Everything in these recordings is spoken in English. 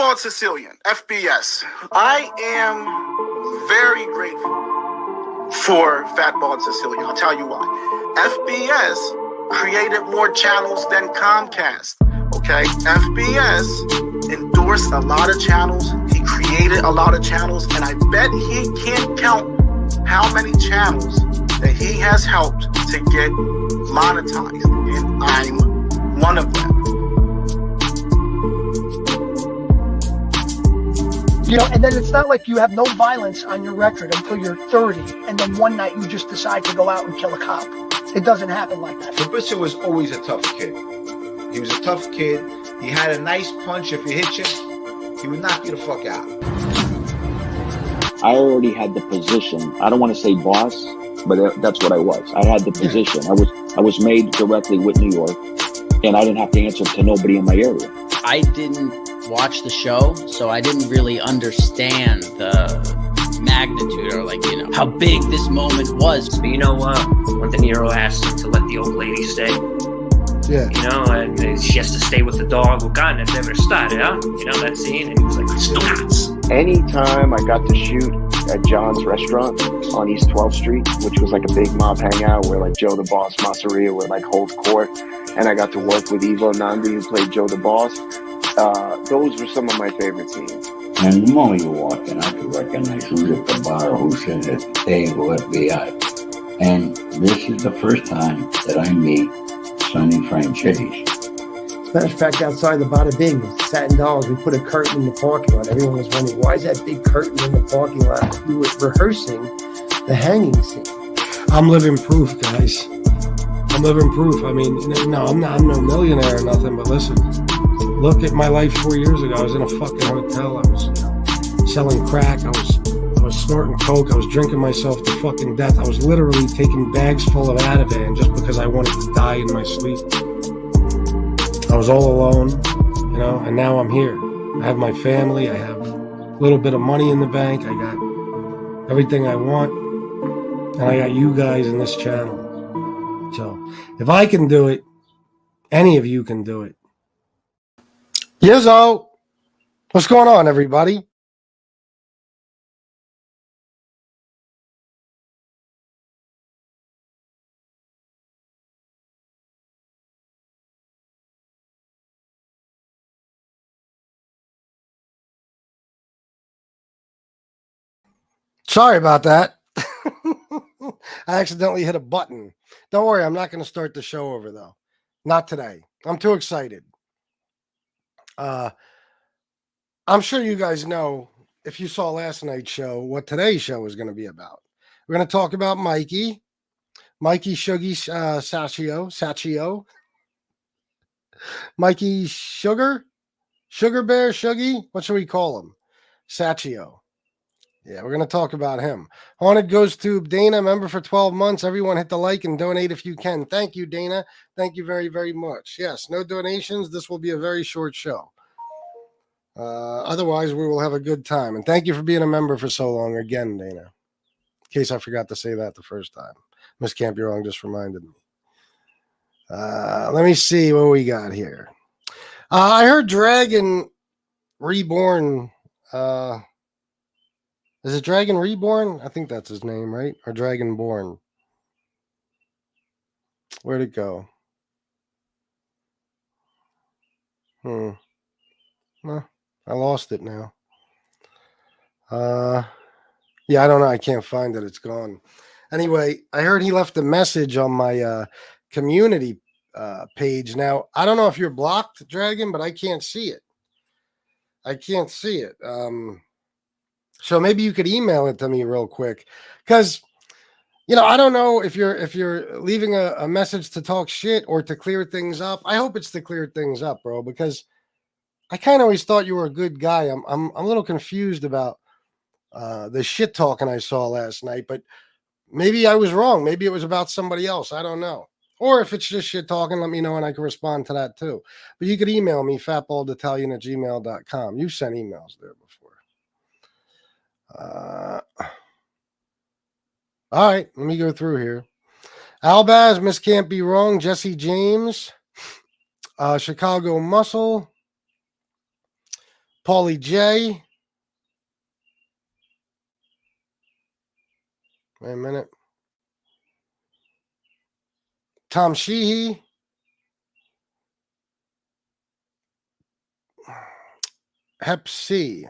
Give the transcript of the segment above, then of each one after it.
Bald-Sicilian, FBS. I am very grateful for Fat Bald-Sicilian. I'll tell you why. FBS created more channels than Comcast. Okay, FBS endorsed a lot of channels. He created a lot of channels, and I bet he can't count how many channels that he has helped to get monetized, and I'm one of them. You know, and then it's not like you have no violence on your record until you're 30, and then one night you just decide to go out and kill a cop. It doesn't happen like that. Fabrizio was always a tough kid. He was a tough kid. He had a nice punch. If you hit you, he would knock you the fuck out. I already had the position. I don't want to say boss, but that's what I was. I had the position. I was made directly with New York, and I didn't have to answer to nobody in my area. I didn't watch the show, so I didn't really understand the magnitude or, like, you know, how big this moment was. But you know what? When De Niro asked him to let the old lady stay, yeah, you know, and she has to stay with the dog. Well, God, that's never started, huh? You know, that scene, and he was like, "Stop." Anytime I got to shoot at John's restaurant on East 12th Street, which was like a big mob hangout where like Joe the Boss Masseria would like hold court, and I got to work with Ivo Nandi, who played Joe the Boss. Those were some of my favorite scenes. And the moment you walk in, I could recognize who's at the bar, who's at the table, FBI. And this is the first time that I meet Sonny Franchitti's. As a matter of fact, outside the Bada Bing, Satin Dolls, we put a curtain in the parking lot. Everyone was wondering, why is that big curtain in the parking lot? We were rehearsing the hanging scene. I'm living proof, guys. I'm living proof. I mean, no, I'm no millionaire or nothing, but listen, look at my life 4 years ago. I was in a fucking hotel. I was, selling crack. I was snorting coke. I was drinking myself to fucking death. I was literally taking bags full of Ativan just because I wanted to die in my sleep. I was all alone, you know, and now I'm here. I have my family. I have a little bit of money in the bank. I got everything I want. And I got you guys in this channel. So if I can do it, any of you can do it. Yizzo, what's going on, everybody? Sorry about that. I accidentally hit a button. Don't worry, I'm not going to start the show over, though. Not today. I'm too excited. I'm sure you guys know, if you saw last night's show, what today's show is going to be about. We're going to talk about Mikey Shuggy Saccio. Mikey Sugar Bear Shuggy. What should we call him? Saccio. Yeah, we're going to talk about him. Haunted Ghost Tube, Dana, member for 12 months. Everyone hit the like and donate if you can. Thank you, Dana. Thank you very, very much. Yes, no donations. This will be a very short show. Otherwise, we will have a good time. And thank you for being a member for so long again, Dana. In case I forgot to say that the first time. Miss Can't Be Wrong just reminded me. Let me see what we got here. I heard Dragon Reborn. Is it Dragon Reborn? I think that's his name, right? Or Dragonborn. Where'd it go? Well, I lost it now. Yeah, I don't know. I can't find it. It's gone. Anyway, I heard he left a message on my community page. Now, I don't know if you're blocked, Dragon, but I can't see it. I can't see it. So maybe you could email it to me real quick, because, you know, I don't know if you're leaving a message to talk shit or to clear things up. I hope it's to clear things up, bro, because I kind of always thought you were a good guy. I'm a little confused about the shit talking I saw last night, but maybe I was wrong. Maybe it was about somebody else. I don't know. Or if it's just shit talking, let me know and I can respond to that too. But you could email me, fatbalditallion@gmail.com. You've sent emails there before. All right, let me go through here. Albaz, Miss Can't Be Wrong, Jesse James, Chicago Muscle, Paulie J. Wait a minute. Tom Sheehy. Hep C.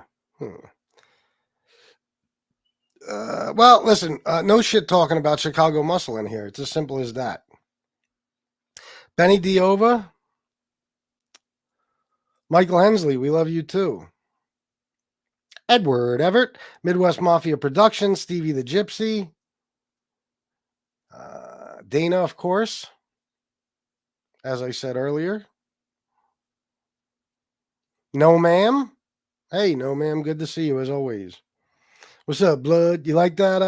Well, listen, no shit talking about Chicago Muscle in here. It's as simple as that. Benny Diova. Michael Hensley, we love you too. Edward Everett, Midwest Mafia Productions, Stevie the Gypsy. Dana, of course, as I said earlier. No, ma'am. Hey, no, ma'am. Good to see you as always. What's up, Blood? You like that?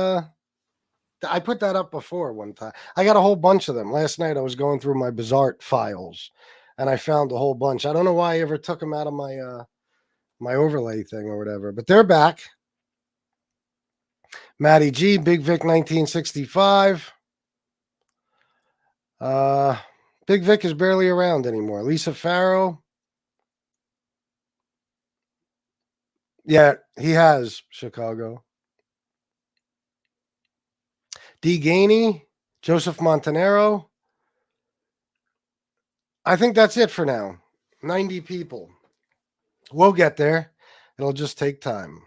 I put that up before one time. I got a whole bunch of them. Last night I was going through my Bizarre files, and I found a whole bunch. I don't know why I ever took them out of my my overlay thing or whatever, but they're back. Matty G, Big Vic 1965. Big Vic is barely around anymore. Lisa Farrow. Yeah, he has Chicago. D. Gainey, Joseph Montanero. I think that's it for now. 90 people. We'll get there. It'll just take time.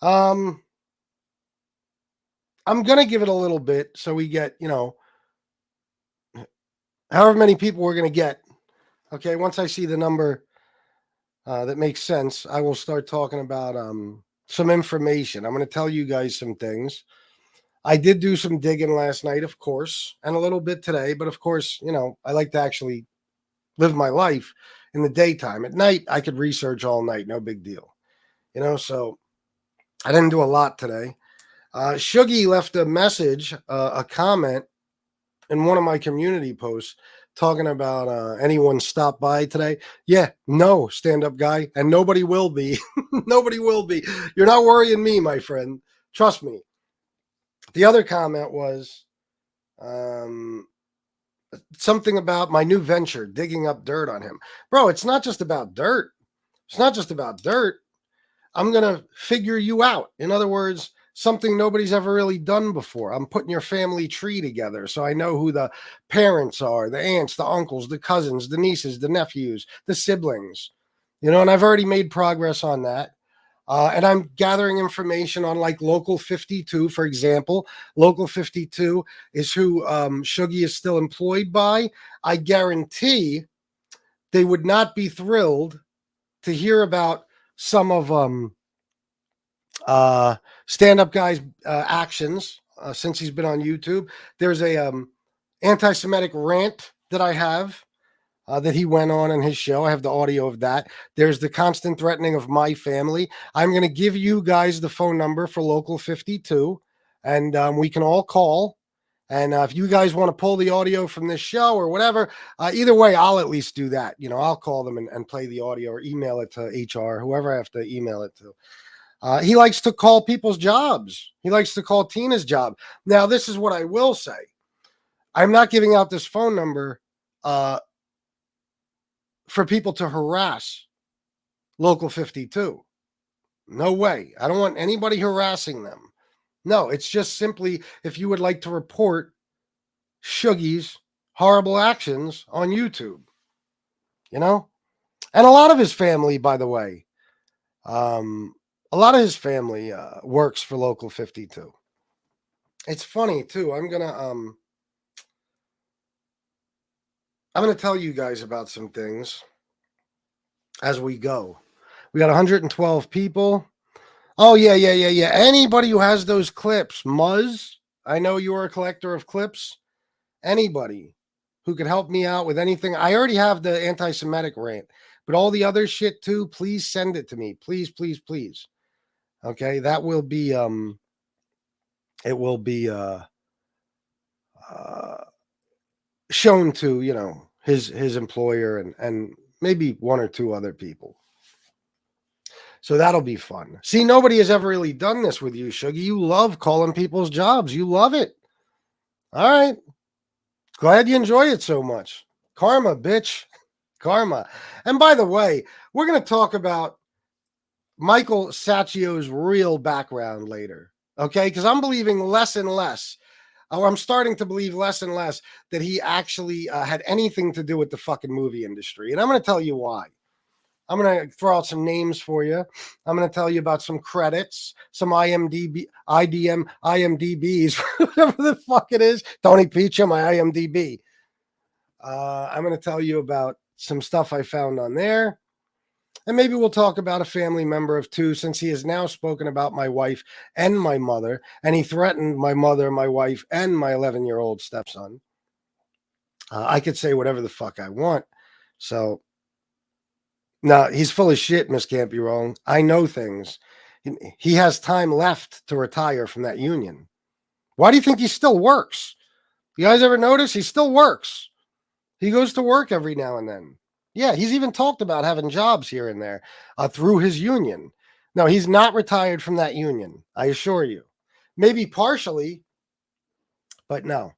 I'm going to give it a little bit so we get, however many people we're going to get. Okay, once I see the number that makes sense, I will start talking about some information. I'm going to tell you guys some things. I did do some digging last night, of course, and a little bit today. But of course, I like to actually live my life in the daytime. At night, I could research all night. No big deal. So I didn't do a lot today. Shuggy left a message, a comment in one of my community posts talking about anyone stopped by today. Yeah, no, stand-up guy, and nobody will be. Nobody will be. You're not worrying me, my friend. Trust me. The other comment was something about my new venture, digging up dirt on him. Bro, it's not just about dirt. It's not just about dirt. I'm going to figure you out. In other words, something nobody's ever really done before. I'm putting your family tree together so I know who the parents are, the aunts, the uncles, the cousins, the nieces, the nephews, the siblings. And I've already made progress on that. And I'm gathering information on like Local 52, for example. Local 52 is who Shuggy is still employed by. I guarantee they would not be thrilled to hear about some of stand-up guy's actions since he's been on YouTube. There's a anti-Semitic rant that I have that he went on in his show. I have the audio of that. There's the constant threatening of my family. I'm going to give you guys the phone number for Local 52, and we can all call. And if you guys want to pull the audio from this show or whatever, either way, I'll at least do that. I'll call them and play the audio or email it to HR, whoever I have to email it to. He likes to call people's jobs. He likes to call Tina's job. Now, this is what I will say. I'm not giving out this phone number for people to harass Local 52. No way. I don't want anybody harassing them. No, it's just simply if you would like to report Shuggy's horrible actions on YouTube. And a lot of his family, by the way, a lot of his family works for Local 52. It's funny too. I'm gonna tell you guys about some things as we go. We got 112 people. Oh yeah. Anybody who has those clips, Muzz, I know you're a collector of clips. Anybody who could help me out with anything. I already have the anti-Semitic rant, but all the other shit too, please send it to me. Please, please, please. Okay, that will be it will be shown to, his employer and maybe one or two other people. So that'll be fun. See, nobody has ever really done this with you, Shuggy. You love calling people's jobs. You love it. All right. Glad you enjoy it so much. Karma, bitch. Karma. And by the way, we're going to talk about Michael Sacchio's real background later. Okay, because I'm believing less and less. I'm starting to believe less and less that he actually had anything to do with the fucking movie industry. And I'm going to tell you why. I'm going to throw out some names for you. I'm going to tell you about some credits, some IMDb's, whatever the fuck it is. Tony Picha, my IMDb. I'm going to tell you about some stuff I found on there. And maybe we'll talk about a family member of two, since he has now spoken about my wife and my mother, and he threatened my mother, my wife, and my 11-year-old stepson. I could say whatever the fuck I want. So, no, he's full of shit, Miss Can't Be Wrong. I know things. He has time left to retire from that union. Why do you think he still works? You guys ever notice? He still works. He goes to work every now and then. Yeah, he's even talked about having jobs here and there through his union. No, he's not retired from that union, I assure you. Maybe partially, but no.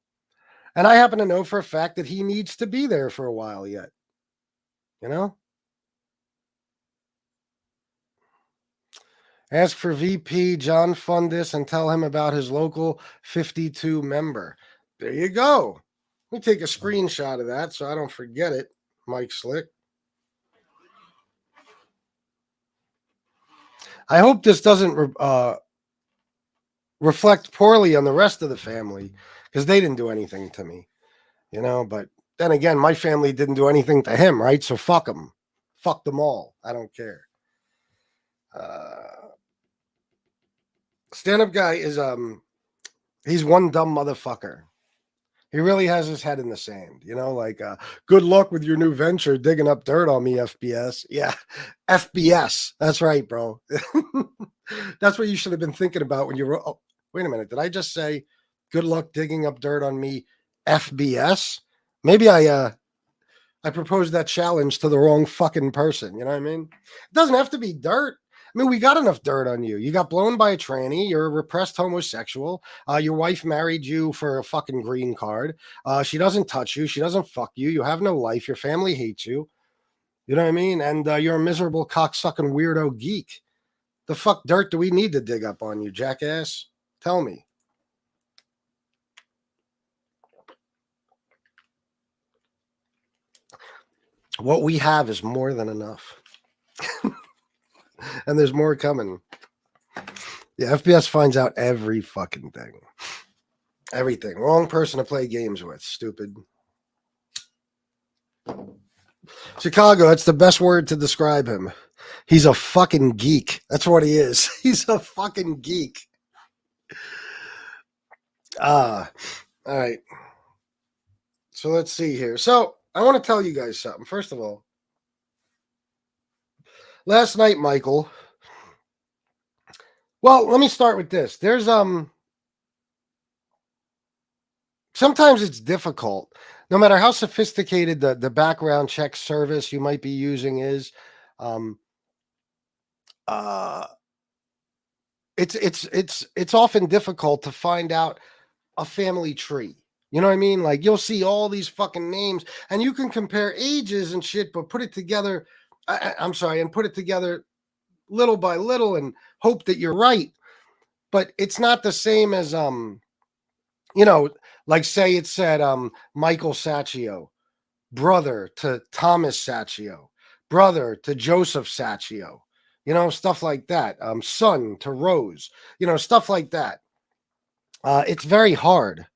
And I happen to know for a fact that he needs to be there for a while yet. You know? Ask for VP John Fundis and tell him about his local 52 member. There you go. Let me take a screenshot of that so I don't forget it, Mike Slick. I hope this doesn't reflect poorly on the rest of the family, because they didn't do anything to me, you know. But then again, my family didn't do anything to him, right? So fuck them. Fuck them all. I don't care. Stand-up guy is he's one dumb motherfucker. He really has his head in the sand, you know, like, good luck with your new venture, digging up dirt on me, FBS. Yeah, FBS. That's right, bro. That's what you should have been thinking about when you wrote. Oh, wait a minute. Did I just say, good luck digging up dirt on me, FBS? Maybe I proposed that challenge to the wrong fucking person. You know what I mean? It doesn't have to be dirt. I mean, we got enough dirt on you. You got blown by a tranny. You're a repressed homosexual. Your wife married you for a fucking green card. She doesn't touch you. She doesn't fuck you. You have no life. Your family hates you. You know what I mean? And you're a miserable cocksucking weirdo geek. The fuck dirt do we need to dig up on you, jackass? Tell me. What we have is more than enough. And there's more coming. Yeah, FBS finds out every fucking thing. Everything. Wrong person to play games with. Stupid. Chicago, that's the best word to describe him. He's a fucking geek. That's what he is. He's a fucking geek. All right. So let's see here. So I want to tell you guys something. First of all, last night, Michael. Well, let me start with this. There's sometimes it's difficult, no matter how sophisticated the background check service you might be using is. It's often difficult to find out a family tree. You know what I mean? Like, you'll see all these fucking names and you can compare ages and shit, but put it together. And put it together little by little and hope that you're right. But it's not the same as, you know, like say it said Michael Sacchio, brother to Thomas Sacchio, brother to Joseph Sacchio, you know, stuff like that. Son to Rose, you know, stuff like that. It's very hard.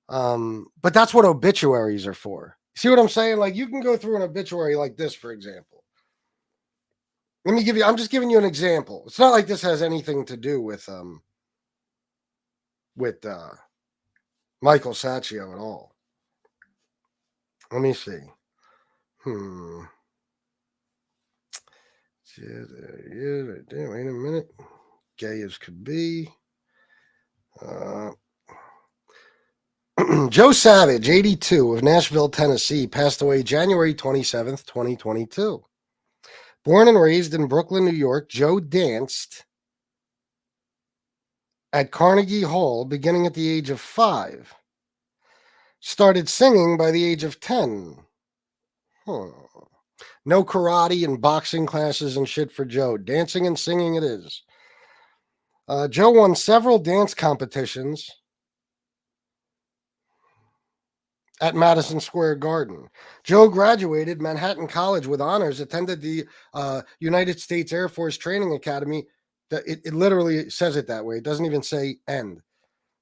But that's what obituaries are for. See what I'm saying? Like, you can go through an obituary like this, for example. I'm just giving you an example. It's not like this has anything to do with Michael Sacchio at all. Let me see. Wait a minute. Gay as could be. Joe Savage, 82, of Nashville, Tennessee, passed away January 27th, 2022. Born and raised in Brooklyn, New York, Joe danced at Carnegie Hall beginning at the age of 5. Started singing by the age of 10. No karate and boxing classes and shit for Joe. Dancing and singing it is. Joe won several dance competitions at Madison Square Garden. Joe graduated Manhattan College with honors, attended the United States Air Force Training Academy. It literally says it that way. It doesn't even say end.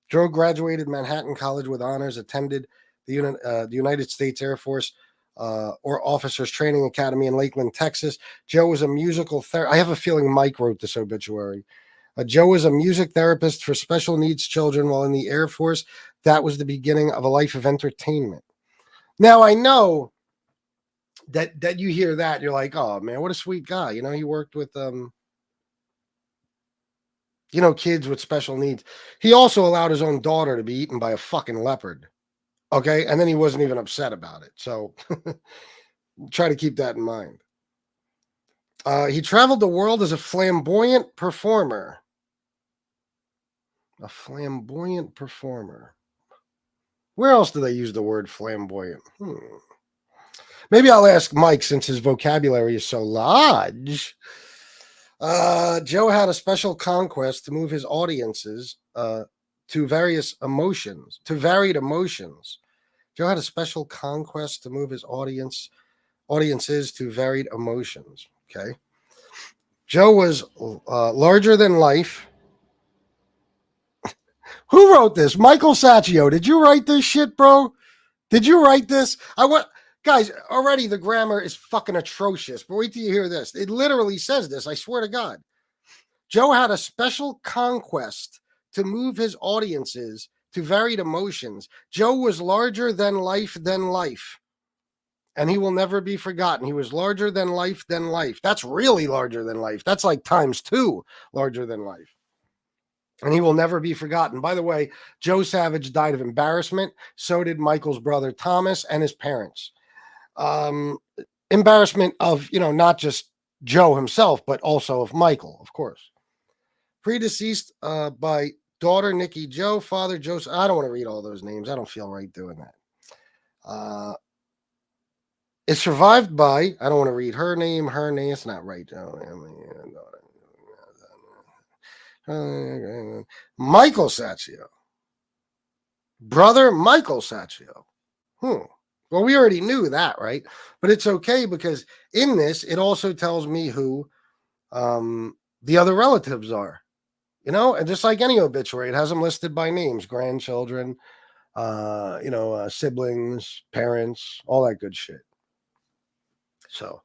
Joe graduated Manhattan College with honors, attended the United States Air Force or Officers Training Academy in Lakeland, Texas. Joe was a musical therapist. I have a feeling Mike wrote this obituary. Joe was a music therapist for special needs children while in the Air Force. That was the beginning of a life of entertainment. Now, I know that you hear that, you're like, oh, man, what a sweet guy. You know, he worked with, kids with special needs. He also allowed his own daughter to be eaten by a fucking leopard. Okay. And then he wasn't even upset about it. So try to keep that in mind. He traveled the world as a flamboyant performer. A flamboyant performer. Where else do they use the word flamboyant? Maybe I'll ask Mike since his vocabulary is so large. Joe had a special conquest to move his audiences to varied emotions. Joe had a special conquest to move his audiences to varied emotions. Okay. Joe was larger than life. Who wrote this? Michael Sacchio. Did you write this shit, bro? Did you write this? Guys, already the grammar is fucking atrocious. But wait till you hear this. It literally says this. I swear to God. Joe had a special conquest to move his audiences to varied emotions. Joe was larger than life. And he will never be forgotten. He was larger than life. That's really larger than life. That's like times 2 larger than life. And he will never be forgotten. By the way, Joe Savage died of embarrassment. So did Michael's brother Thomas and his parents. Embarrassment of, not just Joe himself, but also of Michael, of course. Predeceased by daughter Nikki Joe, father Joseph. I don't want to read all those names. I don't feel right doing that. It's survived by, I don't want to read her name. It's not right. Michael Sacchio. Brother Michael Sacchio. Well, we already knew that, right? But it's okay because in this, it also tells me who the other relatives are. And just like any obituary, it has them listed by names, grandchildren, siblings, parents, all that good shit. So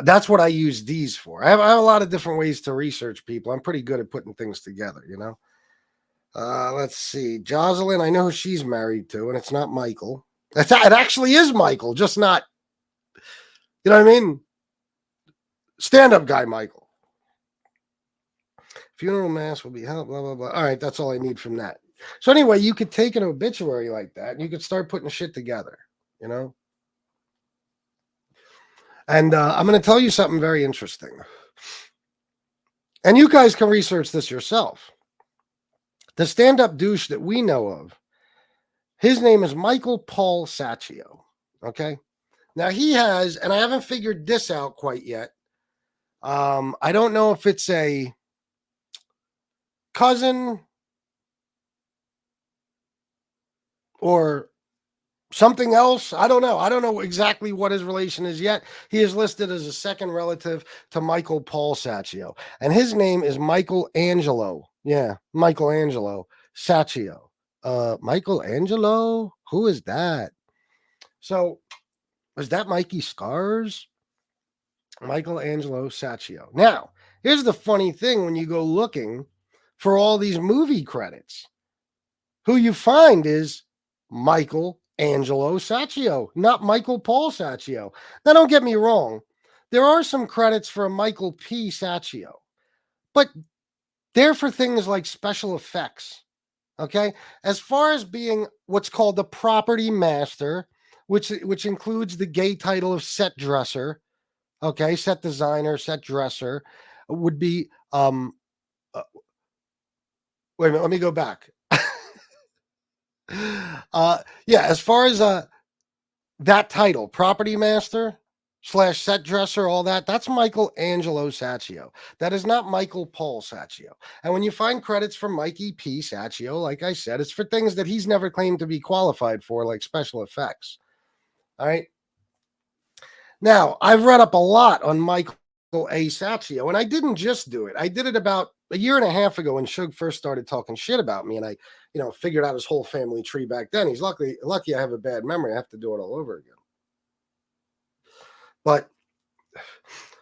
that's what I use these for. I have a lot of different ways to research people. I'm pretty good at putting things together, Let's see. Jocelyn, I know who she's married to, and it's not Michael. It actually is Michael, just not, you know what I mean? Stand-up guy, Michael. Funeral mass will be held, blah, blah, blah. All right, that's all I need from that. So anyway, you could take an obituary like that, and you could start putting shit together, And I'm going to tell you something very interesting. And you guys can research this yourself. The stand-up douche that we know of, his name is Michael Paul Sacchio. Okay? Now he has, and I haven't figured this out quite yet. I don't know if it's a cousin or something else. I don't know. I don't know exactly what his relation is yet. He is listed as a second relative to Michael Paul Sacchio. And his name is Michelangelo. Yeah, Michelangelo Sacchio. Michelangelo? Who is that? So, was that Mikey Scars? Michelangelo Sacchio. Now, here's the funny thing when you go looking for all these movie credits. Who you find is Michelangelo Sacchio, not Michael Paul Sacchio. Now, don't get me wrong. There are some credits for Michael P. Sacchio, but they're for things like special effects. Okay? As far as being what's called the property master, which includes the gay title of set dresser, okay, set designer, set dresser, would be, wait a minute, let me go back. As far as that title, property master, / set dresser, all that. That's Michelangelo Sacchio. That is not Michael Paul Sacchio. And when you find credits for Mikey P. Sacchio, like I said, it's for things that he's never claimed to be qualified for, like special effects. All right. Now, I've read up a lot on Michael A. Sacchio, and I didn't just do it. I did it about a year and a half ago when Suge first started talking shit about me, and I, figured out his whole family tree back then. He's lucky I have a bad memory. I have to do it all over again. But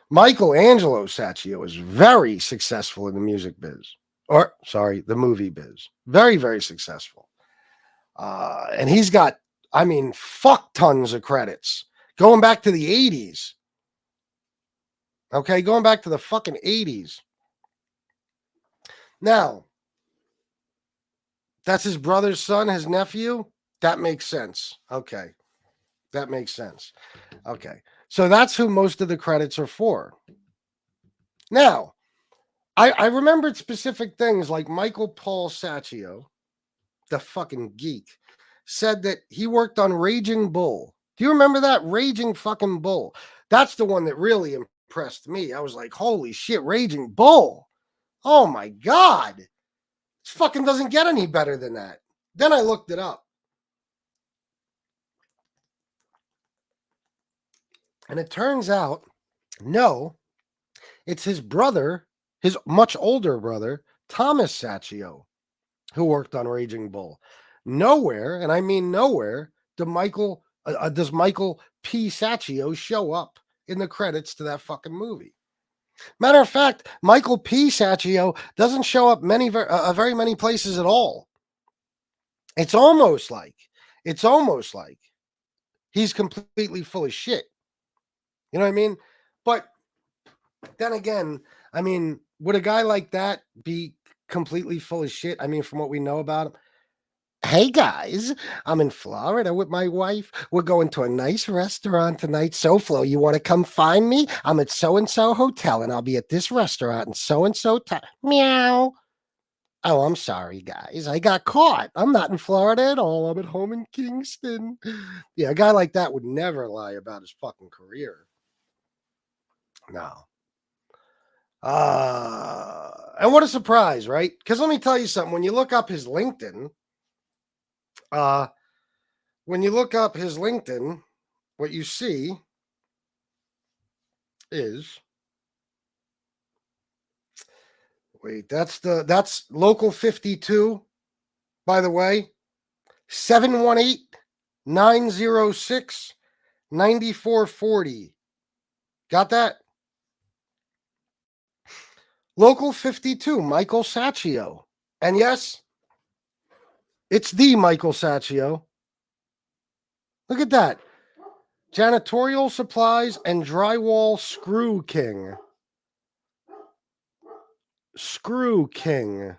Michelangelo Sacchio is very successful in the music biz, the movie biz. Very, very successful. And he's got, fuck tons of credits going back to the 80s. Okay, going back to the fucking 80s. Now, that's his brother's son, his nephew? That makes sense. Okay. That makes sense. Okay. So that's who most of the credits are for. Now, I remembered specific things like Michael Paul Sacchio, the fucking geek, said that he worked on Raging Bull. Do you remember that? Raging fucking Bull. That's the one that really impressed me. I was like, holy shit, Raging Bull. Oh my God. This fucking doesn't get any better than that. Then I looked it up. And it turns out, no, it's his brother, his much older brother, Thomas Sacchio, who worked on Raging Bull. Nowhere, and I mean nowhere, does Michael P. Sacchio show up in the credits to that fucking movie. Matter of fact, Michael P. Sacchio doesn't show up very many places at all. It's almost like he's completely full of shit. You know what I mean? But then again, would a guy like that be completely full of shit? From what we know about him. Hey guys, I'm in Florida with my wife. We're going to a nice restaurant tonight. SoFlo, you want to come find me? I'm at so-and-so hotel and I'll be at this restaurant in so-and-so time. Meow. Oh, I'm sorry, guys. I got caught. I'm not in Florida at all. I'm at home in Kingston. Yeah, a guy like that would never lie about his fucking career. No. And what a surprise, right? Because let me tell you something. When you look up his LinkedIn, what you see is, that's local 52, by the way, 718-906-9440. Got that? Local 52, Michael Sacchio. And yes, it's the Michael Sacchio. Look at that. Janitorial supplies and drywall screw king. Screw king.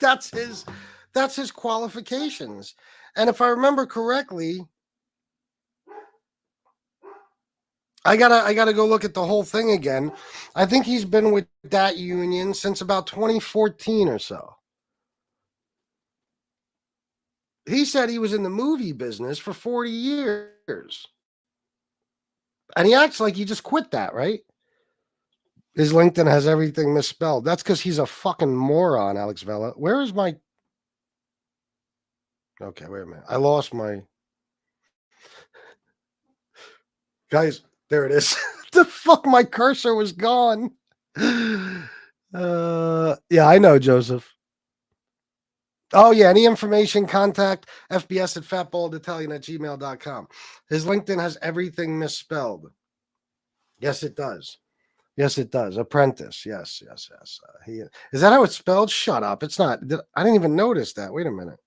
That's his qualifications. And if I remember correctly, I gotta go look at the whole thing again. I think he's been with that union since about 2014 or so. He said he was in the movie business for 40 years. And he acts like he just quit that, right? His LinkedIn has everything misspelled. That's because he's a fucking moron, Alex Vela. Where is my... Okay, wait a minute. I lost my... Guys, there it is. The fuck, my cursor was gone. Yeah, I know, Joseph. Oh, yeah. Any information, contact fbs@fatbalditalian@gmail.com. His LinkedIn has everything misspelled. Yes, it does. Yes, it does. Apprentice. Yes. Is that how it's spelled? Shut up. It's not. I didn't even notice that. Wait a minute.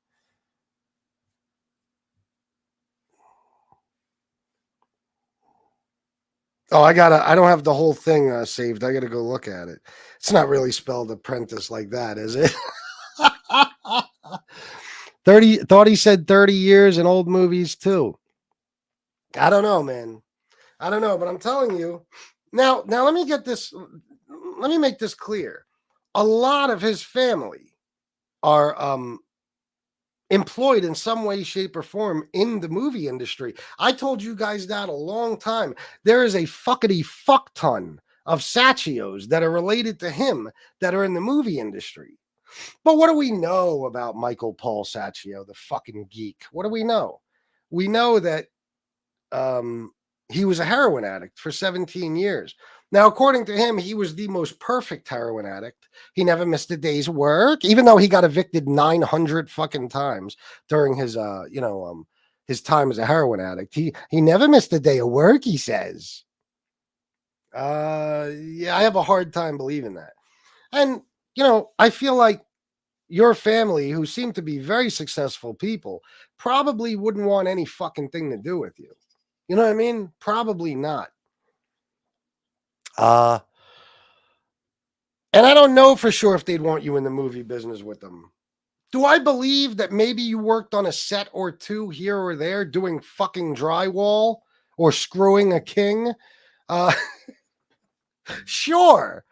Oh, I don't have the whole thing saved. I gotta go look at it. It's not really spelled apprentice like that, is it? 30, thought he said 30 years in old movies too. I don't know, man. I don't know, but I'm telling you. Now let me make this clear. A lot of his family are employed in some way, shape, or form in the movie industry. I told you guys that a long time. There is a fuckity fuck ton of Sacchios that are related to him that are in the movie industry. But what do we know about Michael Paul Sacchio, the fucking geek? What do we know? We know that he was a heroin addict for 17 years. Now, according to him, he was the most perfect heroin addict. He never missed a day's work, even though he got evicted 900 fucking times during his, his time as a heroin addict. He never missed a day of work, he says. Yeah, I have a hard time believing that. And, I feel like your family, who seem to be very successful people, probably wouldn't want any fucking thing to do with you. You know what I mean? Probably not. And I don't know for sure if they'd want you in the movie business with them. Do I believe that maybe you worked on a set or two here or there doing fucking drywall or screwing a king? Sure.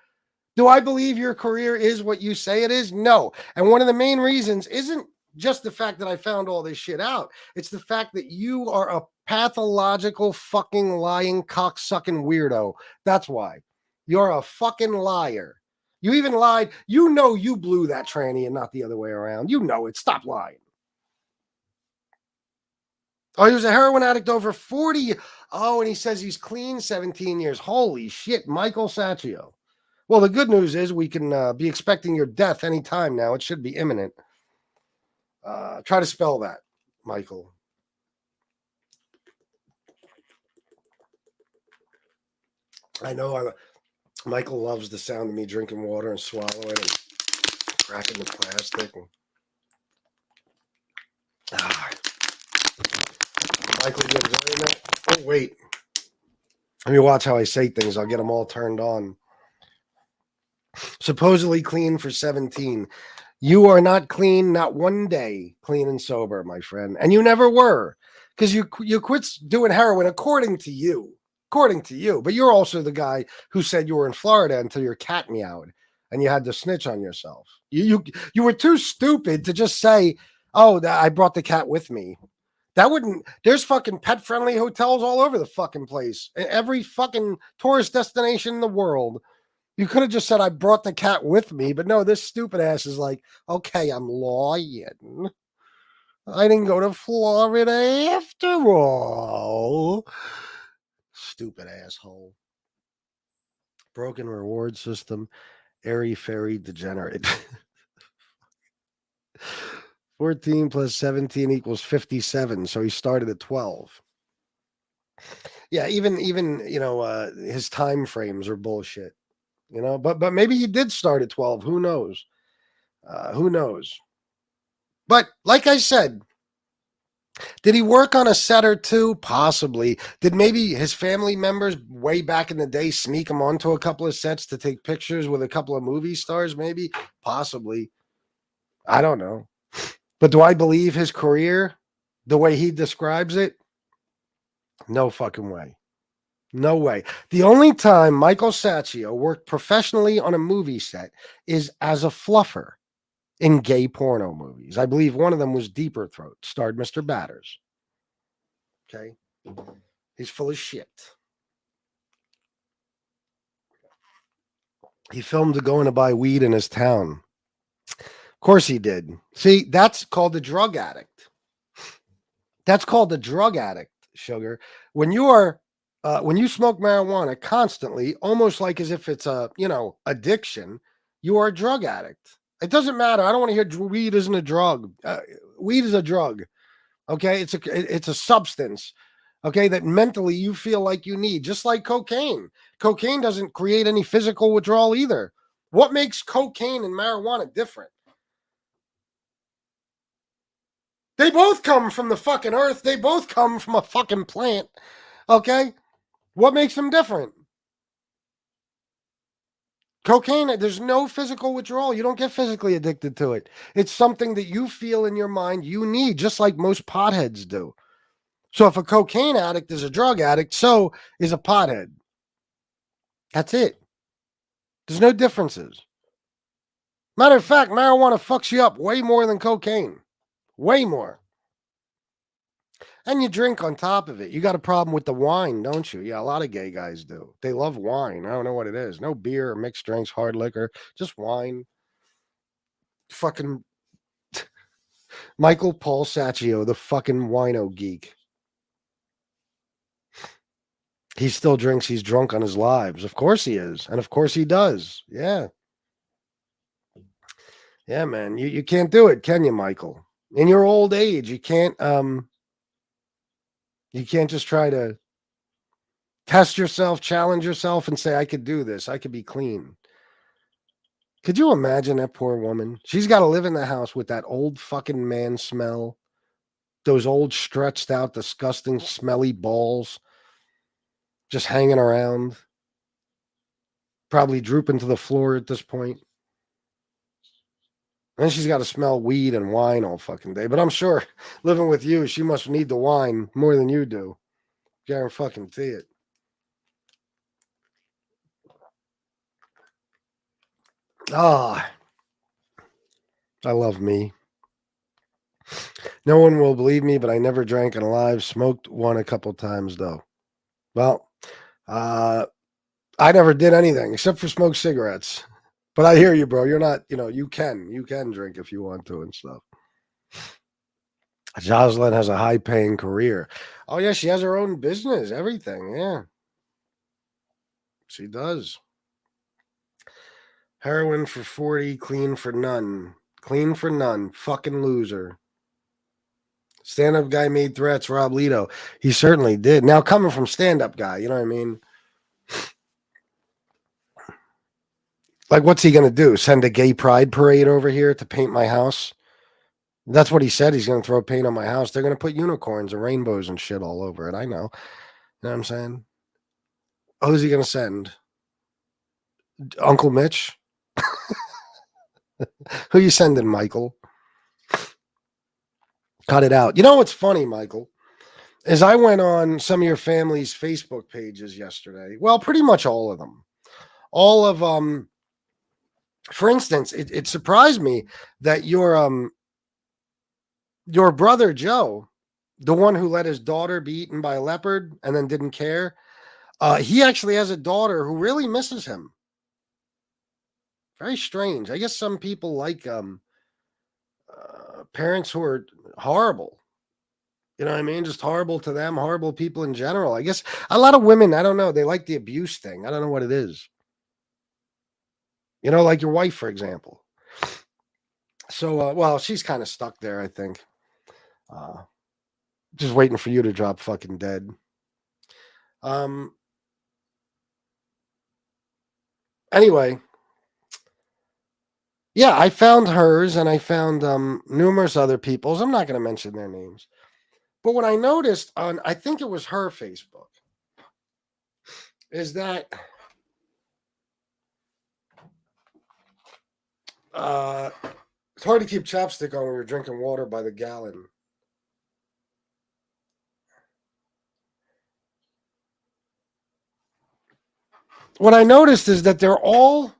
Do I believe your career is what you say it is? No. And one of the main reasons isn't just the fact that I found all this shit out. It's the fact that you are a pathological fucking lying cocksucking weirdo. That's why. You're a fucking liar. You even lied. You know you blew that tranny and not the other way around. You know it. Stop lying. Oh, he was a heroin addict over 40. Oh, and he says he's clean 17 years. Holy shit, Michael Sacchio. Well, the good news is we can be expecting your death anytime now. It should be imminent. Try to spell that, Michael. I know Michael loves the sound of me drinking water and swallowing and cracking the plastic. Michael, you enjoying that? Oh, wait. Let me watch how I say things. I'll get them all turned on. Supposedly clean for 17. You are not clean, not one day clean and sober, my friend. And you never were, because you quit doing heroin according to you. But you're also the guy who said you were in Florida until your cat meowed and you had to snitch on yourself. You were too stupid to just say, oh, I brought the cat with me. There's fucking pet-friendly hotels all over the fucking place. Every fucking tourist destination in the world. You could have just said, I brought the cat with me. But no, this stupid ass is like, okay, I'm lying. I didn't go to Florida after all. Stupid asshole. Broken reward system. Airy-fairy degenerate. 14 plus 17 equals 57. So he started at 12. Yeah, even his time frames are bullshit. But maybe he did start at 12. Who knows? Who knows? But like I said, did he work on a set or two? Possibly. Did maybe his family members way back in the day sneak him onto a couple of sets to take pictures with a couple of movie stars? Maybe. Possibly. I don't know. But do I believe his career the way he describes it? No fucking way. No way. The only time Michael Sacchio worked professionally on a movie set is as a fluffer in gay porno movies. I believe one of them was Deeper Throat, starred Mr. Batters. Okay. He's full of shit. He filmed to going to buy weed in his town. Of course he did. See, that's called a drug addict. That's called a drug addict, Sugar. When you smoke marijuana constantly, almost like as if it's a, addiction, you are a drug addict. It doesn't matter. I don't want to hear weed isn't a drug. Weed is a drug. Okay. It's a substance. Okay. That mentally you feel like you need, just like cocaine. Cocaine doesn't create any physical withdrawal either. What makes cocaine and marijuana different? They both come from the fucking earth. They both come from a fucking plant. Okay. What makes them different? Cocaine, there's no physical withdrawal. You don't get physically addicted to it. It's something that you feel in your mind you need, just like most potheads do. So if a cocaine addict is a drug addict, so is a pothead. That's it. There's no differences. Matter of fact, marijuana fucks you up way more than cocaine. Way more. And you drink on top of it. You got a problem with the wine, don't you? Yeah, a lot of gay guys do. They love wine. I don't know what it is. No beer or mixed drinks, hard liquor, just wine. Fucking Michael Paul Saccio, the fucking wino geek. He still drinks. He's drunk on his lives. Of course he is. And of course he does. Yeah. Yeah, man. You can't do it, can you, Michael? In your old age, you can't just try to test yourself, challenge yourself, and say, I could do this. I could be clean. Could you imagine that poor woman? She's got to live in the house with that old fucking man smell. Those old stretched out, disgusting, smelly balls just hanging around. Probably drooping to the floor at this point. And she's got to smell weed and wine all fucking day. But I'm sure living with you, she must need the wine more than you do. Guarantee it. Ah, I love me. No one will believe me, but I never drank in alive. Smoked one a couple times, though. Well, I never did anything except for smoke cigarettes. But I hear you, bro. You're not, you can drink if you want to and stuff. Jocelyn has a high-paying career. Oh, yeah, she has her own business, everything, yeah. She does. Heroin for 40, clean for none. Clean for none. Fucking loser. Stand-up guy made threats, Rob Leto. He certainly did. Now, coming from stand-up guy, you know what I mean? Like, what's he going to do? Send a gay pride parade over here to paint my house? That's what he said. He's going to throw paint on my house. They're going to put unicorns and rainbows and shit all over it. I know. You know what I'm saying? Who's he going to send? Uncle Mitch? Who you sending, Michael? Cut it out. You know what's funny, Michael? Is I went on some of your family's Facebook pages yesterday. Well, pretty much all of them. All of for instance, it surprised me that your brother Joe, the one who let his daughter be eaten by a leopard and then didn't care, he actually has a daughter who really misses him. Very strange. I guess some people like parents who are horrible. You know what I mean? Just horrible to them, horrible people in general. I guess a lot of women, I don't know, they like the abuse thing. I don't know what it is. Like your wife, for example. So, well, she's kind of stuck there, I think. Just waiting for you to drop fucking dead. Anyway. Yeah, I found hers and I found numerous other people's. I'm not going to mention their names. But what I noticed on, I think it was her Facebook, is that it's hard to keep chapstick on when you're drinking water by the gallon. What I noticed is that they're all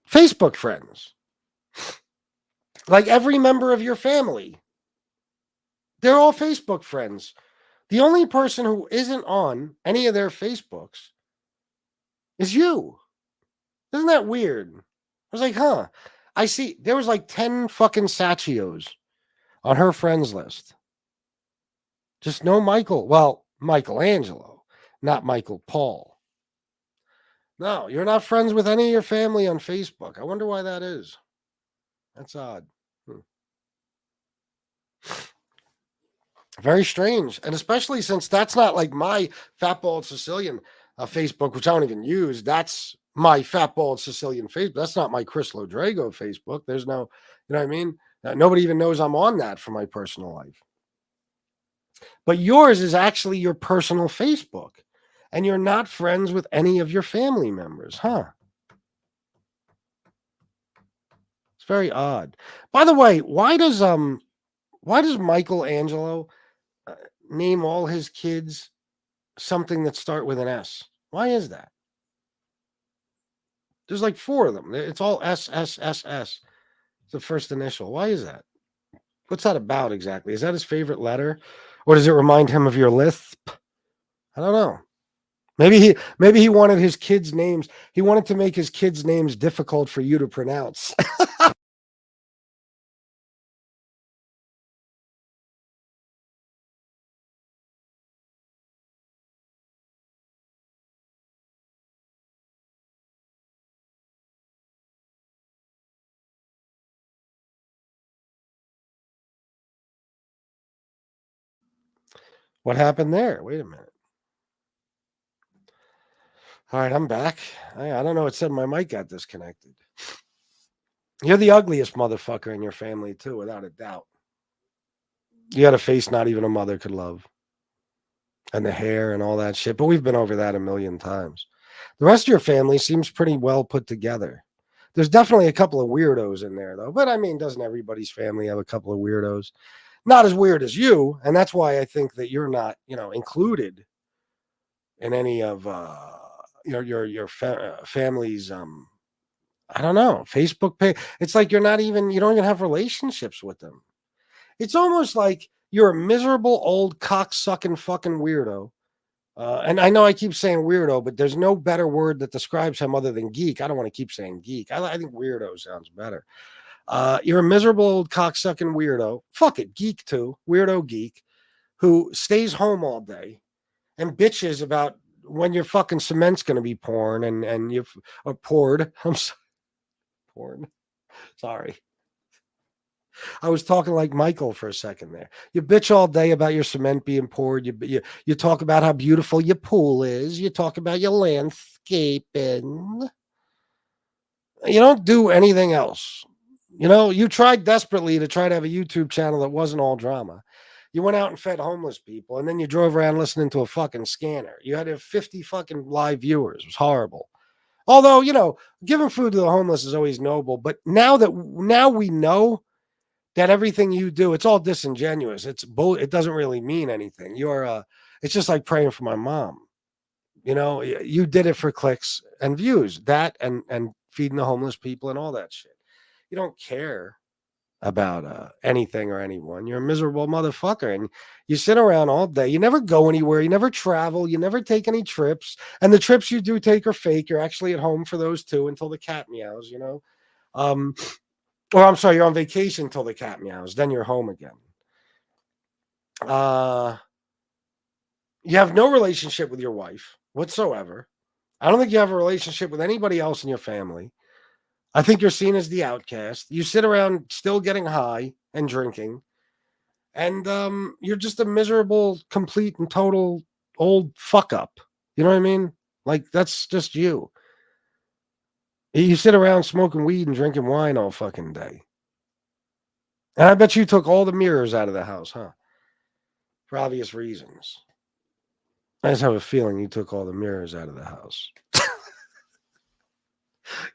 Facebook friends. Like every member of your family. They're all Facebook friends. The only person who isn't on any of their Facebooks is you. Isn't that weird? I was like, huh. I see there was like 10 fucking Saccios on her friends list. Just no Michael. Well, Michelangelo, not Michael Paul. No, you're not friends with any of your family on Facebook. I wonder why that is. That's odd. Very strange. And especially since that's not like my Fat Bald-Sicilian Facebook, which I don't even use. That's my Fat Bald-Sicilian Facebook. That's not my Chris Lodrago Facebook. There's no, you know what I mean? Nobody even knows I'm on that for my personal life. But yours is actually your personal Facebook. And you're not friends with any of your family members, huh? It's very odd. By the way, why does Michelangelo name all his kids something that start with an S? Why is that? There's like 4 of them. It's all S, S, S, S. It's the first initial. Why is that? What's that about exactly? Is that his favorite letter? Or does it remind him of your lisp? I don't know. Maybe he wanted his kids' names. He wanted to make his kids' names difficult for you to pronounce. What happened there? Wait a minute. All right, I'm back. I don't know. It said my mic got disconnected. You're the ugliest motherfucker in your family, too, without a doubt. You had a face not even a mother could love. And the hair and all that shit. But we've been over that a million times. The rest of your family seems pretty well put together. There's definitely a couple of weirdos in there, though. But I mean, doesn't everybody's family have a couple of weirdos? Not as weird as you. And that's why I think that you're not, included in any of your family's I don't know, Facebook page. It's like you don't even have relationships with them. It's almost like you're a miserable old cocksucking fucking weirdo. And I know I keep saying weirdo, but there's no better word that describes him other than geek. I don't want to keep saying geek. I think weirdo sounds better. You're a miserable old cocksucking weirdo. Fuck it, geek too. Weirdo geek who stays home all day and bitches about when your fucking cement's going to be poured and you've poured. I'm sorry. Porn. Sorry. I was talking like Michael for a second there. You bitch all day about your cement being poured. You talk about how beautiful your pool is. You talk about your landscaping. You don't do anything else. You tried desperately to try to have a YouTube channel that wasn't all drama. You went out and fed homeless people, and then you drove around listening to a fucking scanner. You had to have 50 fucking live viewers. It was horrible. Although, giving food to the homeless is always noble. But now we know that everything you do, it's all disingenuous. It doesn't really mean anything. It's just like praying for my mom. You did it for clicks and views, that and feeding the homeless people and all that shit. You don't care about anything or anyone. You're a miserable motherfucker, and you sit around all day. You never go anywhere. You never travel. You never take any trips. And the trips you do take are fake. You're actually at home for those too until the cat meows. Or I'm sorry, you're on vacation until the cat meows. Then you're home again. You have no relationship with your wife whatsoever. I don't think you have a relationship with anybody else in your family. I think you're seen as the outcast. You sit around still getting high and drinking. And you're just a miserable, complete and total old fuck up. You know what I mean? Like, that's just you. You sit around smoking weed and drinking wine all fucking day. And I bet you took all the mirrors out of the house, huh? For obvious reasons. I just have a feeling you took all the mirrors out of the house.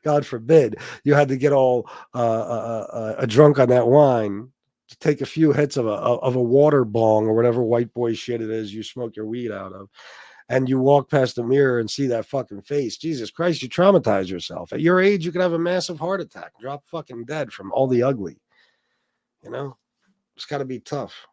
God forbid you had to get all drunk on that wine to take a few hits of a water bong or whatever white boy shit it is you smoke your weed out of, and you walk past the mirror and see that fucking face. Jesus Christ, you traumatize yourself. At your age, you could have a massive heart attack, drop fucking dead from all the ugly. It's got to be tough.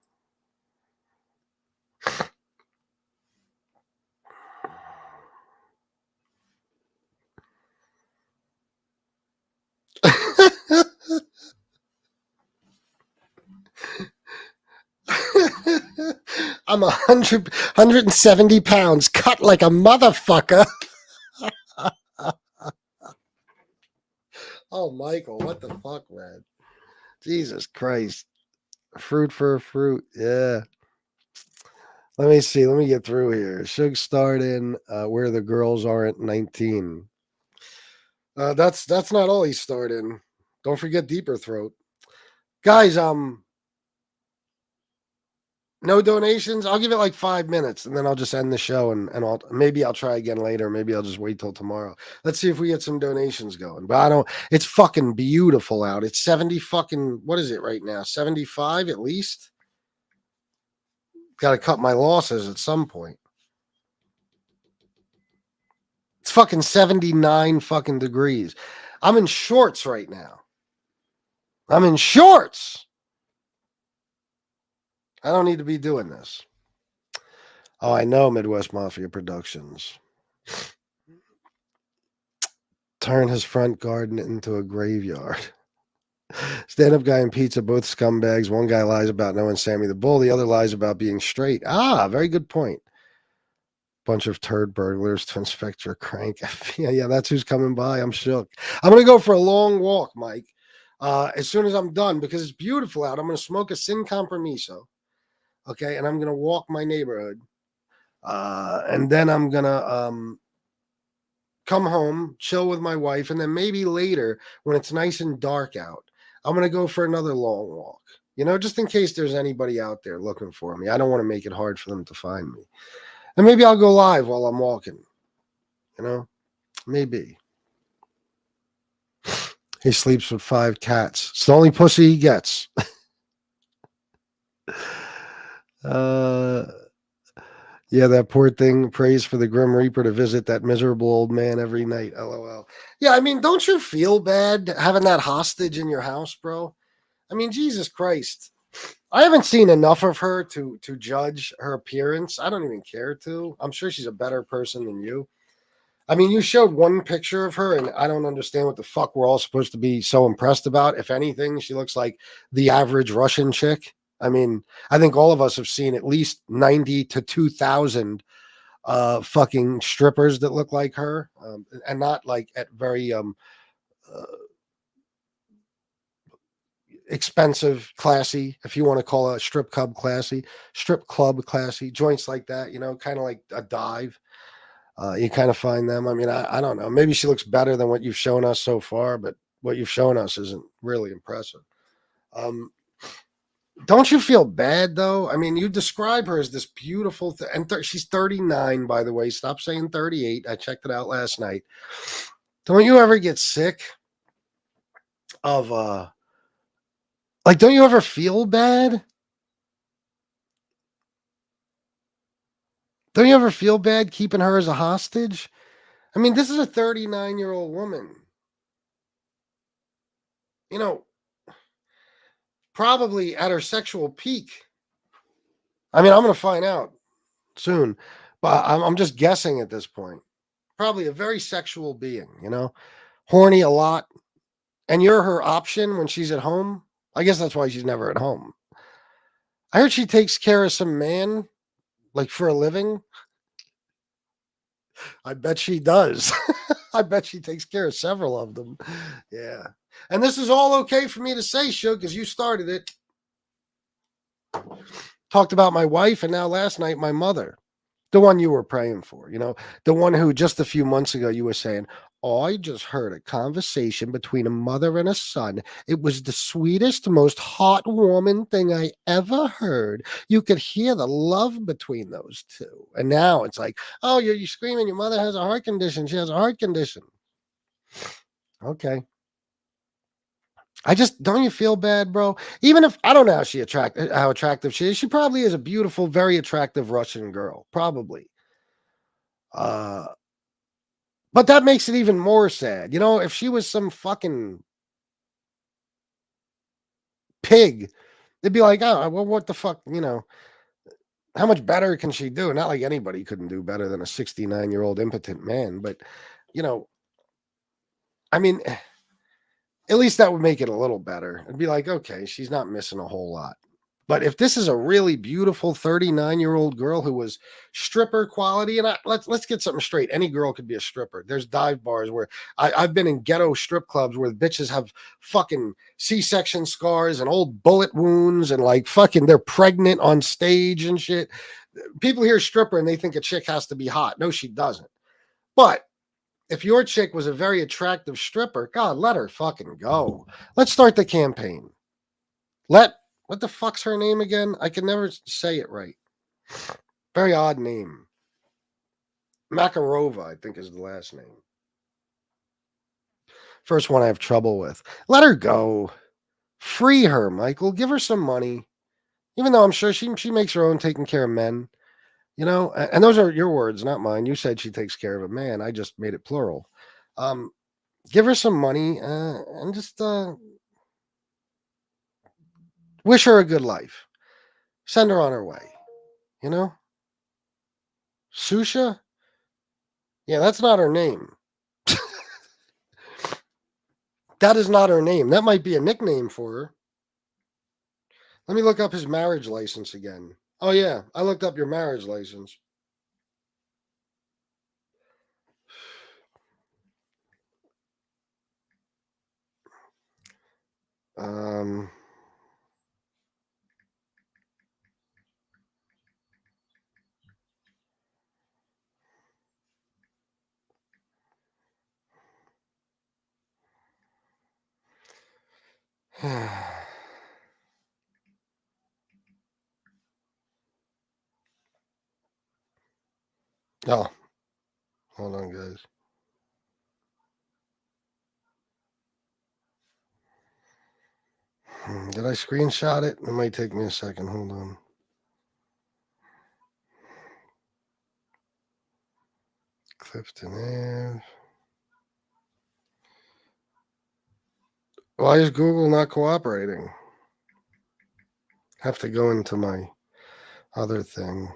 I'm 170 pounds, cut like a motherfucker. Oh, Michael, what the fuck, man? Jesus Christ. Fruit for a fruit. Yeah. Let me see. Let me get through here. Shug starred in Where the Girls Aren't 19. That's not all he starred in. Don't forget Deeper Throat. Guys, no donations. I'll give it like 5 minutes and then I'll just end the show and maybe I'll try again later. Maybe I'll just wait till tomorrow. Let's see if we get some donations going. But it's fucking beautiful out. It's 70 fucking, what is it right now? 75 at least? Got to cut my losses at some point. It's fucking 79 fucking degrees. I'm in shorts right now. I'm in shorts. I don't need to be doing this. Oh, I know, Midwest Mafia Productions. Turn his front garden into a graveyard. Stand-up guy and pizza, both scumbags. One guy lies about knowing Sammy the Bull. The other lies about being straight. Ah, very good point. Bunch of turd burglars to inspect your crank. Yeah, that's who's coming by. I'm shook. I'm going to go for a long walk, Mike, as soon as I'm done, because it's beautiful out. I'm going to smoke a sin compromiso, okay, and I'm going to walk my neighborhood. And then I'm going to come home, chill with my wife, and then maybe later, when it's nice and dark out, I'm going to go for another long walk, just in case there's anybody out there looking for me. I don't want to make it hard for them to find me. And maybe I'll go live while I'm walking, maybe. He sleeps with 5 cats. It's the only pussy he gets. Yeah, that poor thing prays for the Grim Reaper to visit that miserable old man every night. LOL. Yeah, I mean, don't you feel bad having that hostage in your house, bro? I mean, Jesus Christ. I haven't seen enough of her to judge her appearance. I don't even care to. I'm sure she's a better person than you. I mean, you showed one picture of her, and I don't understand what the fuck we're all supposed to be so impressed about. If anything, she looks like the average Russian chick. I mean, I think all of us have seen at least 90 to 2,000 fucking strippers that look like her, and not like at very expensive, classy, if you want to call a strip club classy, joints like that, kind of like a dive. You kind of find them. I mean, I don't know. Maybe she looks better than what you've shown us so far, but what you've shown us isn't really impressive. Don't you feel bad, though? I mean, you describe her as this beautiful and she's 39, by the way. Stop saying 38. I checked it out last night. Don't you ever get sick of, don't you ever feel bad? Don't you ever feel bad keeping her as a hostage? I mean, this is a 39-year-old woman. Probably at her sexual peak. I mean, I'm going to find out soon, but I'm just guessing at this point. Probably a very sexual being, horny a lot. And you're her option when she's at home. I guess that's why she's never at home. I heard she takes care of some man, like for a living. I bet she does. I bet she takes care of several of them. Yeah. And this is all okay for me to say, Shug, because you started it. Talked about my wife, and now last night, my mother. The one you were praying for, the one who just a few months ago you were saying, I just heard a conversation between a mother and a son. It was the sweetest, most heartwarming thing I ever heard. You could hear the love between those two. And now it's like, oh, you're screaming, your mother has a heart condition. She has a heart condition. Okay. Don't you feel bad, bro? Even if I don't know how attractive she is. She probably is a beautiful, very attractive Russian girl. Probably. But that makes it even more sad. If she was some fucking pig, they'd be like, oh, well, what the fuck, how much better can she do? Not like anybody couldn't do better than a 69-year-old impotent man, but, I mean, at least that would make it a little better. It'd be like, okay, she's not missing a whole lot. But if this is a really beautiful 39-year-old girl who was stripper quality, and let's get something straight. Any girl could be a stripper. There's dive bars where I've been in ghetto strip clubs where the bitches have fucking C-section scars and old bullet wounds and like fucking they're pregnant on stage and shit. People hear stripper and they think a chick has to be hot. No, she doesn't. But if your chick was a very attractive stripper, God, let her fucking go. Let's start the campaign. What the fuck's her name again? I can never say it right. Very odd name. Makarova, I think is the last name. First one I have trouble with. Let her go. Free her, Michael. Give her some money. Even though I'm sure she makes her own taking care of men. And those are your words, not mine. You said she takes care of a man. I just made it plural. Give her some money and just wish her a good life. Send her on her way. You know? Susha? Yeah, that's not her name. That is not her name. That might be a nickname for her. Let me look up his marriage license again. Oh, yeah. I looked up your marriage license. Oh, hold on, guys. Did I screenshot it? It might take me a second. Hold on. Clifton Ave. Why is Google not cooperating? Have to go into my other thing.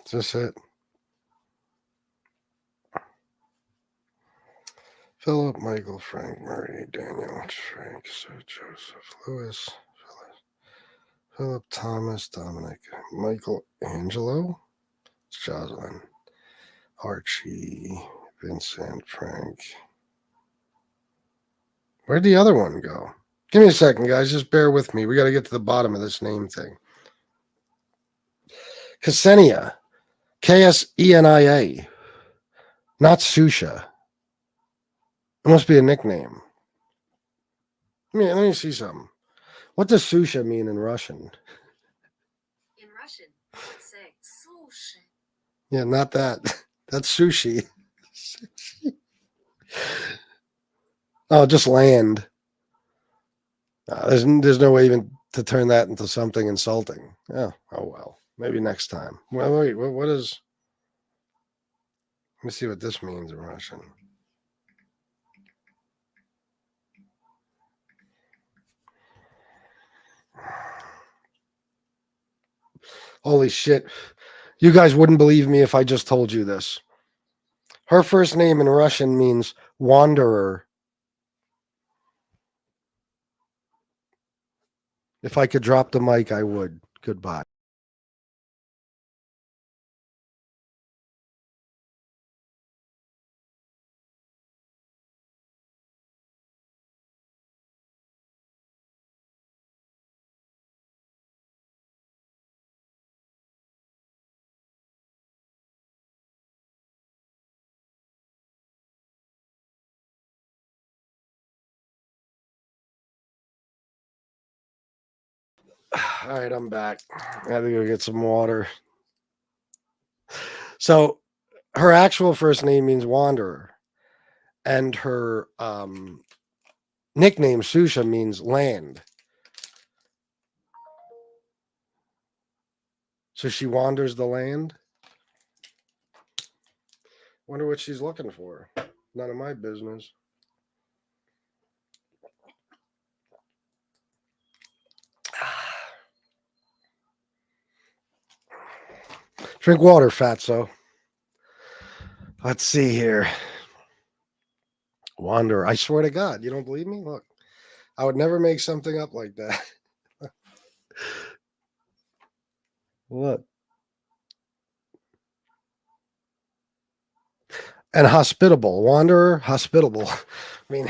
Is this it? Philip, Michael, Frank, Murray, Daniel, Frank, Sir Joseph, Lewis, Philip, Thomas, Dominic, Michael, Angelo, Jocelyn, Archie, Vincent, Frank. Where'd the other one go? Give me a second, guys. Just bear with me. We got to get to the bottom of this name thing. Ksenia. Ksenia. Not Susha. It must be a nickname. Let me see something. What does Susha mean in Russian? In Russian, say sushi. Yeah, not that. That's sushi. Oh, just land. There's no way even to turn that into something insulting. Oh well. Maybe next time. Well, wait. What is? Let me see what this means in Russian. Holy shit. You guys wouldn't believe me if I just told you this. Her first name in Russian means wanderer. If I could drop the mic, I would. Goodbye. All right, I'm back. I had to go get some water. So her actual first name means wanderer. And her nickname, Susha, means land. So she wanders the land. Wonder what she's looking for. None of my business. Drink water, fatso. Let's see here. Wanderer. I swear to God, you don't believe me? Look, I would never make something up like that. Look. And hospitable. Wanderer, hospitable. I mean,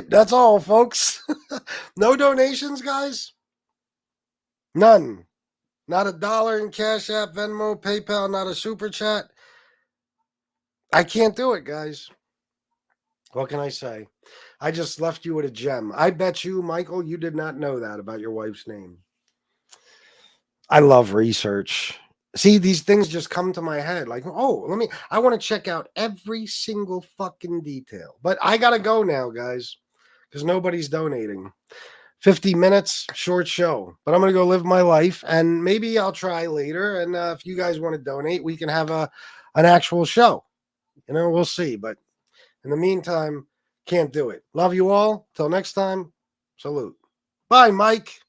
that's all, folks. No donations, guys. None. Not $1 in Cash App, Venmo, PayPal, not a super chat. I can't do it, guys. What can I say? I just left you with a gem. I bet you, Michael, you did not know that about your wife's name. I love research. See, these things just come to my head. Like, oh, I want to check out every single fucking detail. But I got to go now, guys, because nobody's donating. 50 minutes, short show. But I'm going to go live my life, and maybe I'll try later. And if you guys want to donate, we can have an actual show. We'll see. But in the meantime, can't do it. Love you all. Till next time, salute. Bye, Mike.